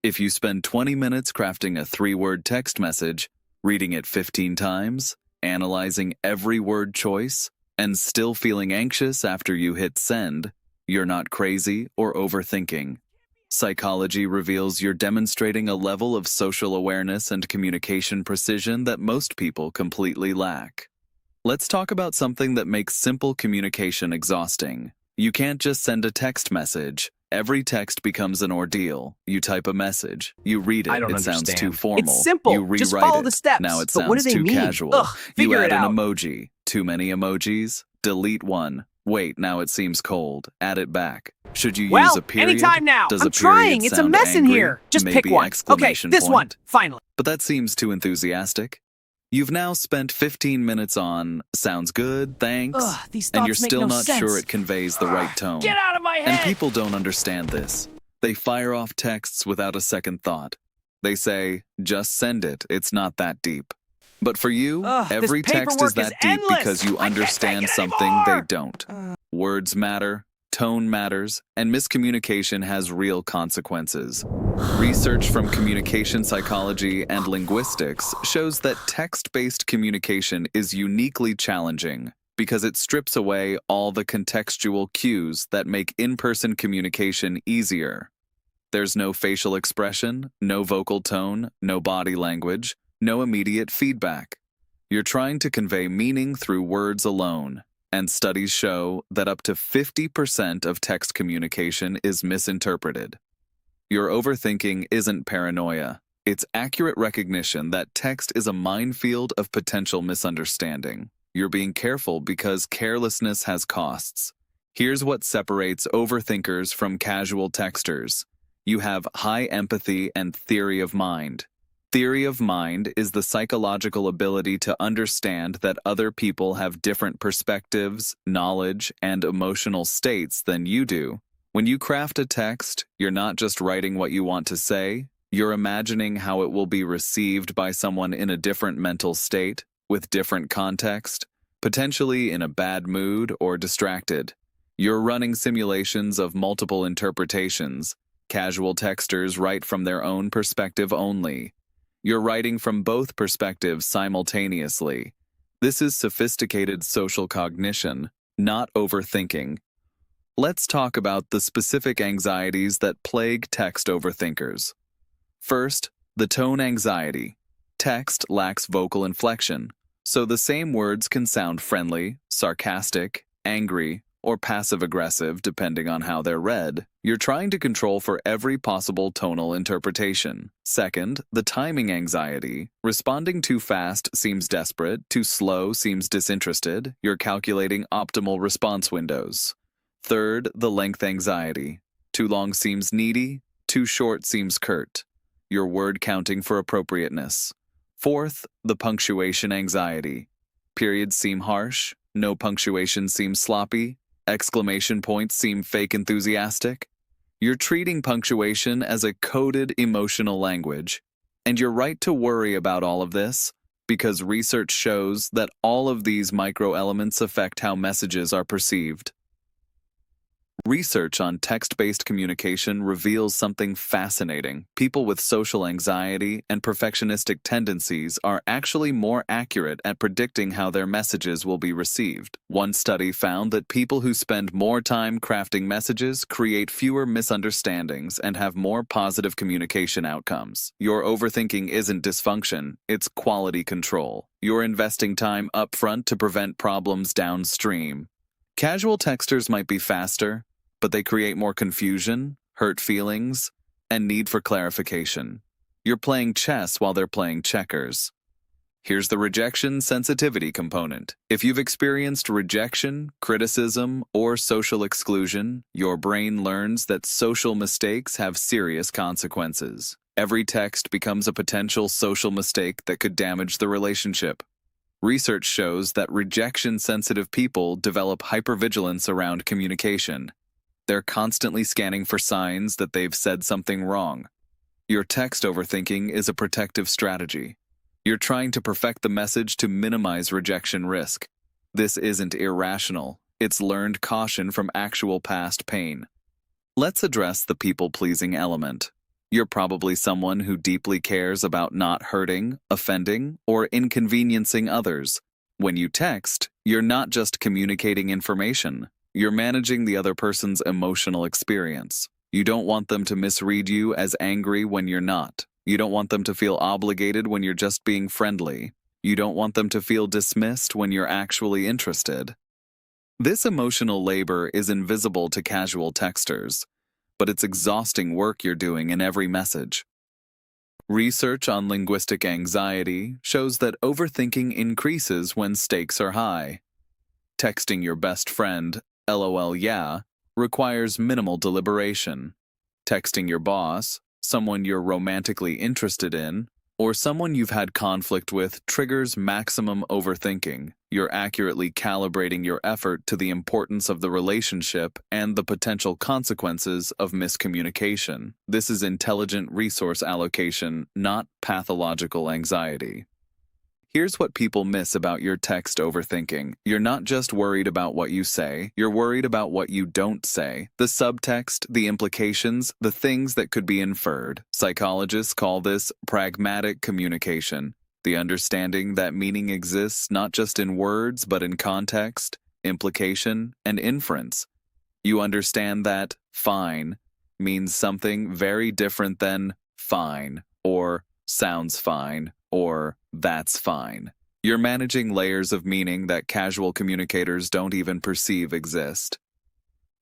If you spend 20 minutes crafting a 3-word text message, reading it 15 times, analyzing every word choice, and still feeling anxious after you hit send, you're not crazy or overthinking. Psychology reveals you're demonstrating a level of social awareness and communication precision that most people completely lack. Let's talk about something that makes simple communication exhausting. You can't just send a text message. Every text becomes an ordeal. You type a message, you read I it, don't it sounds too understand. formal. It's simple. You rewrite Just follow it. the steps. Now it But what do sounds they too mean? casual. Ugh, You figure add it an out. emoji. Too many emojis? Delete one. Wait, now it seems cold. Add it back. Should you use Well, a period? anytime now. Does I'm a period trying. It's a sound mess in angry? here. Just Maybe pick one. Okay, exclamation this one. point? Finally. But that seems too enthusiastic. You've now spent 15 minutes on, sounds good, thanks, Ugh, these and thoughts you're make still no not sense. sure it conveys the right tone. Get out of my head! And people don't understand this. They fire off texts without a second thought. They say, just send it, it's not that deep. But for you, Ugh, this every text is paperwork is that deep endless. because you I can't understand take it something anymore. they don't. Words matter, tone matters, and miscommunication has real consequences. Research from communication psychology and linguistics shows that text-based communication is uniquely challenging because it strips away all the contextual cues that make in-person communication easier. There's no facial expression, no vocal tone, no body language, no immediate feedback. You're trying to convey meaning through words alone, and studies show that up to 50% of text communication is misinterpreted. Your overthinking isn't paranoia. It's accurate recognition that text is a minefield of potential misunderstanding. You're being careful because carelessness has costs. Here's what separates overthinkers from casual texters. You have high empathy and theory of mind. Theory of mind is the psychological ability to understand that other people have different perspectives, knowledge, and emotional states than you do. When you craft a text, you're not just writing what you want to say, you're imagining how it will be received by someone in a different mental state, with different context, potentially in a bad mood or distracted. You're running simulations of multiple interpretations. Casual texters write from their own perspective only. You're writing from both perspectives simultaneously. This is sophisticated social cognition, not overthinking. Let's talk about the specific anxieties that plague text overthinkers. First, the tone anxiety. Text lacks vocal inflection, so the same words can sound friendly, sarcastic, angry, or passive-aggressive depending on how they're read. You're trying to control for every possible tonal interpretation. Second, the timing anxiety. Responding too fast seems desperate, too slow seems disinterested. You're calculating optimal response windows. Third, the length anxiety. Too long seems needy, too short seems curt. You're word counting for appropriateness. Fourth, the punctuation anxiety. Periods seem harsh, no punctuation seems sloppy, exclamation points seem fake enthusiastic. You're treating punctuation as a coded emotional language. And you're right to worry about all of this, because research shows that all of these micro-elements affect how messages are perceived. Research on text-based communication reveals something fascinating. People with social anxiety and perfectionistic tendencies are actually more accurate at predicting how their messages will be received. One study found that people who spend more time crafting messages create fewer misunderstandings and have more positive communication outcomes. Your overthinking isn't dysfunction, it's quality control. You're investing time upfront to prevent problems downstream. Casual texters might be faster, but they create more confusion, hurt feelings, and need for clarification. You're playing chess while they're playing checkers. Here's the rejection sensitivity component. If you've experienced rejection, criticism, or social exclusion, your brain learns that social mistakes have serious consequences. Every text becomes a potential social mistake that could damage the relationship. Research shows that rejection-sensitive people develop hypervigilance around communication. They're constantly scanning for signs that they've said something wrong. Your text overthinking is a protective strategy. You're trying to perfect the message to minimize rejection risk. This isn't irrational. It's learned caution from actual past pain. Let's address the people-pleasing element. You're probably someone who deeply cares about not hurting, offending, or inconveniencing others. When you text, you're not just communicating information, you're managing the other person's emotional experience. You don't want them to misread you as angry when you're not. You don't want them to feel obligated when you're just being friendly. You don't want them to feel dismissed when you're actually interested. This emotional labor is invisible to casual texters, but it's exhausting work you're doing in every message. Research on linguistic anxiety shows that overthinking increases when stakes are high. Texting your best friend, LOL yeah, requires minimal deliberation. Texting your boss, someone you're romantically interested in, or someone you've had conflict with triggers maximum overthinking. You're accurately calibrating your effort to the importance of the relationship and the potential consequences of miscommunication. This is intelligent resource allocation, not pathological anxiety. Here's what people miss about your text overthinking. You're not just worried about what you say, you're worried about what you don't say. The subtext, the implications, the things that could be inferred. Psychologists call this pragmatic communication, the understanding that meaning exists not just in words but in context, implication, and inference. You understand that fine means something very different than fine, or sounds fine, or that's fine. You're managing layers of meaning that casual communicators don't even perceive exist.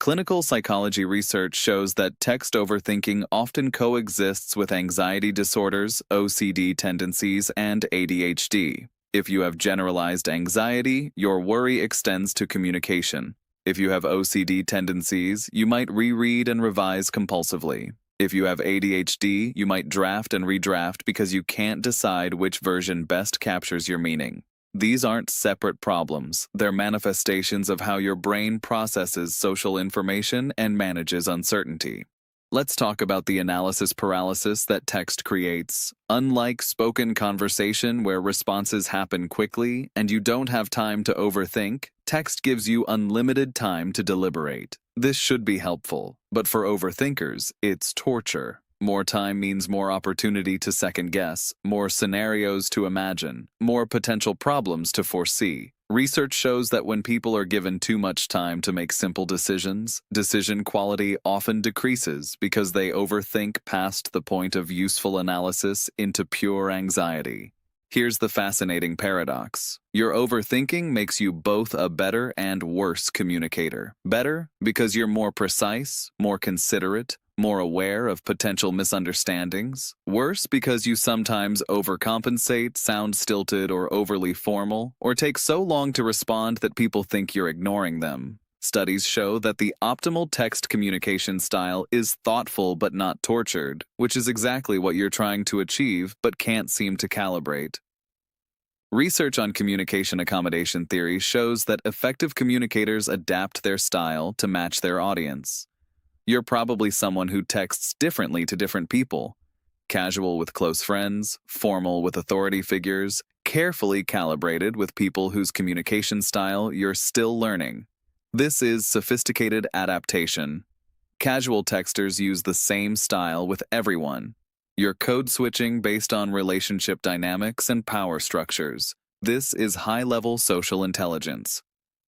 Clinical psychology research shows that text overthinking often coexists with anxiety disorders, OCD tendencies, and ADHD. If you have generalized anxiety, your worry extends to communication. If you have OCD tendencies, you might reread and revise compulsively. If you have ADHD, you might draft and redraft because you can't decide which version best captures your meaning. These aren't separate problems. They're manifestations of how your brain processes social information and manages uncertainty. Let's talk about the analysis paralysis that text creates. Unlike spoken conversation where responses happen quickly and you don't have time to overthink, text gives you unlimited time to deliberate. This should be helpful, but for overthinkers, it's torture. More time means more opportunity to second guess, more scenarios to imagine, more potential problems to foresee. Research shows that when people are given too much time to make simple decisions, decision quality often decreases because they overthink past the point of useful analysis into pure anxiety. Here's the fascinating paradox. Your overthinking makes you both a better and worse communicator. Better because you're more precise, more considerate, more aware of potential misunderstandings. Worse because you sometimes overcompensate, sound stilted or overly formal, or take so long to respond that people think you're ignoring them. Studies show that the optimal text communication style is thoughtful but not tortured, which is exactly what you're trying to achieve but can't seem to calibrate. Research on communication accommodation theory shows that effective communicators adapt their style to match their audience. You're probably someone who texts differently to different people. Casual with close friends, formal with authority figures, carefully calibrated with people whose communication style you're still learning. This is sophisticated adaptation. Casual texters use the same style with everyone. You're code switching based on relationship dynamics and power structures. This is high-level social intelligence.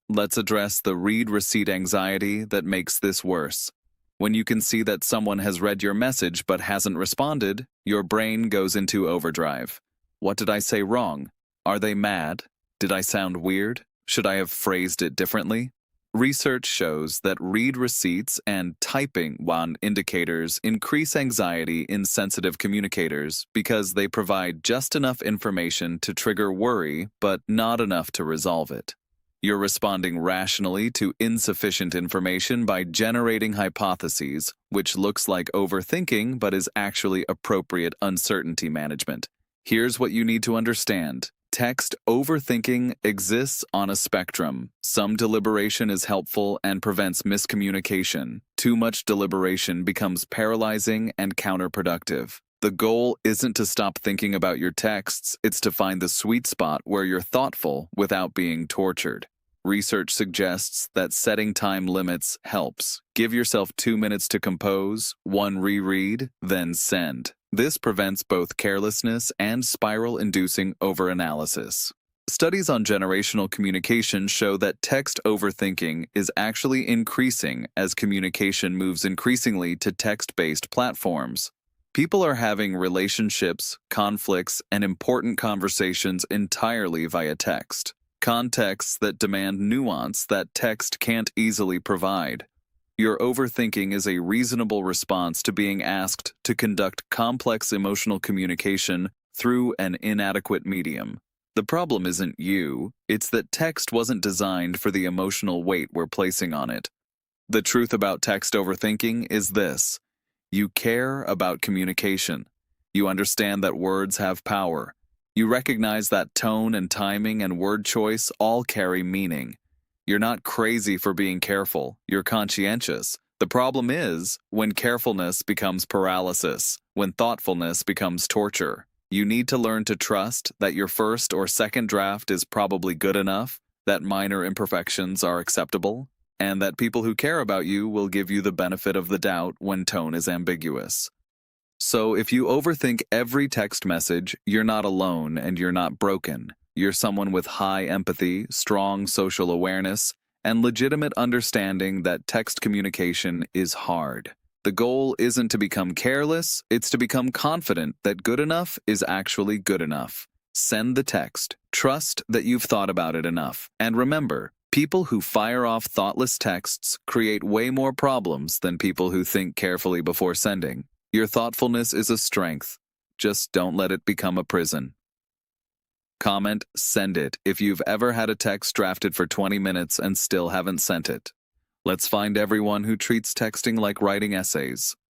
Let's address the read-receipt anxiety that makes this worse. When you can see that someone has read your message but hasn't responded, your brain goes into overdrive. What did I say wrong? Are they mad? Did I sound weird? Should I have phrased it differently? Research shows that read receipts and typing while indicators increase anxiety in sensitive communicators because they provide just enough information to trigger worry but not enough to resolve it. You're responding rationally to insufficient information by generating hypotheses, which looks like overthinking but is actually appropriate uncertainty management. Here's what you need to understand. Text overthinking exists on a spectrum. Some deliberation is helpful and prevents miscommunication. Too much deliberation becomes paralyzing and counterproductive. The goal isn't to stop thinking about your texts, it's to find the sweet spot where you're thoughtful without being tortured. Research suggests that setting time limits helps. Give yourself 2 minutes to compose, 1 reread, then send. This prevents both carelessness and spiral-inducing overanalysis. Studies on generational communication show that text overthinking is actually increasing as communication moves increasingly to text-based platforms. People are having relationships, conflicts, and important conversations entirely via text. Contexts that demand nuance that text can't easily provide. Your overthinking is a reasonable response to being asked to conduct complex emotional communication through an inadequate medium. The problem isn't you, it's that text wasn't designed for the emotional weight we're placing on it. The truth about text overthinking is this: you care about communication. You understand that words have power. You recognize that tone and timing and word choice all carry meaning. You're not crazy for being careful, you're conscientious. The problem is when carefulness becomes paralysis, when thoughtfulness becomes torture. You need to learn to trust that your first or second draft is probably good enough, that minor imperfections are acceptable, and that people who care about you will give you the benefit of the doubt when tone is ambiguous. So if you overthink every text message, you're not alone and you're not broken. You're someone with high empathy, strong social awareness, and legitimate understanding that text communication is hard. The goal isn't to become careless, it's to become confident that good enough is actually good enough. Send the text. Trust that you've thought about it enough. And remember, people who fire off thoughtless texts create way more problems than people who think carefully before sending. Your thoughtfulness is a strength. Just don't let it become a prison. Comment, send it if you've ever had a text drafted for 20 minutes and still haven't sent it. Let's find everyone who treats texting like writing essays.